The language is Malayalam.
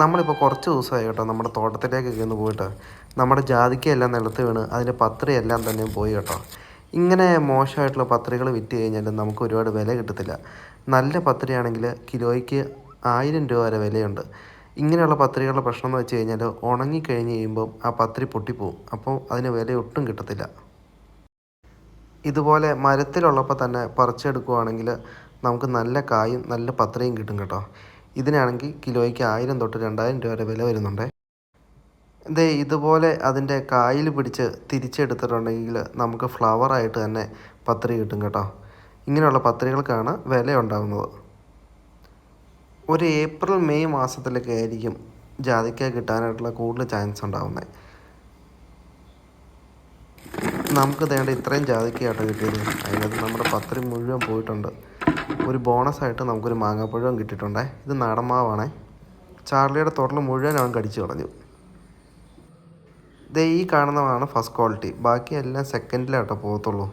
നമ്മളിപ്പോൾ കുറച്ച് ദിവസമായി കേട്ടോ നമ്മുടെ തോട്ടത്തിലേക്കൊക്കെ ഒന്ന് പോയിട്ട് നമ്മുടെ ജാതിക്കയെല്ലാം നിലത്ത് വീണ് അതിൻ്റെ പത്രിയെല്ലാം തന്നെ പോയി കേട്ടോ. ഇങ്ങനെ മോശമായിട്ടുള്ള പത്രികൾ വിറ്റ് കഴിഞ്ഞാൽ നമുക്ക് ഒരുപാട് വില കിട്ടത്തില്ല. നല്ല പത്രിയാണെങ്കിൽ കിലോയ്ക്ക് 1000 രൂപ വരെ വിലയുണ്ട്. ഇങ്ങനെയുള്ള പത്രികളുടെ പ്രശ്നം എന്ന് വെച്ച് കഴിഞ്ഞാൽ ഉണങ്ങിക്കഴിഞ്ഞ് കഴിയുമ്പം ആ പത്രി പൊട്ടിപ്പോവും. അപ്പോൾ അതിന് വില ഒട്ടും കിട്ടത്തില്ല. ഇതുപോലെ മരത്തിലുള്ളപ്പോൾ തന്നെ പറിച്ചെടുക്കുവാണെങ്കിൽ നമുക്ക് നല്ല കായും നല്ല പത്രിയും കിട്ടും കേട്ടോ. ഇതിനാണെങ്കിൽ കിലോയ്ക്ക് 1000 തൊട്ട് 2000 രൂപ വരെ വില വരുന്നുണ്ട്. ഇതുപോലെ അതിൻ്റെ കായിൽ പിടിച്ച് തിരിച്ചെടുത്തിട്ടുണ്ടെങ്കിൽ നമുക്ക് ഫ്ലവറായിട്ട് തന്നെ പത്രി കിട്ടും കേട്ടോ. ഇങ്ങനെയുള്ള പത്രികൾക്കാണ് വില ഉണ്ടാകുന്നത്. ഒരു ഏപ്രിൽ മെയ് മാസത്തിലൊക്കെ ആയിരിക്കും ജാതിക്ക കിട്ടാനായിട്ടുള്ള കൂടുതൽ ചാൻസ് ഉണ്ടാകുന്നത്. നമുക്ക് വേണ്ട ഇത്രയും ജാതിക്കയാട്ടോ കിട്ടിയത്. അതിനകത്ത് നമ്മുടെ പത്രി മുഴുവൻ പോയിട്ടുണ്ട്. ഒരു ബോണസായിട്ട് നമുക്കൊരു മാങ്ങാപ്പഴവും കിട്ടിയിട്ടുണ്ടേ. ഇത് നാടൻ മാവാണേ. ചാർലിയുടെ തോട്ടിൽ മുഴുവൻ അവൻ കടിച്ചു കളഞ്ഞു. ഈ കാണുന്നതാണ് ഫസ്റ്റ് ക്വാളിറ്റി. ബാക്കി എല്ലാം സെക്കൻഡിലാട്ടോ പോകത്തുള്ളൂ.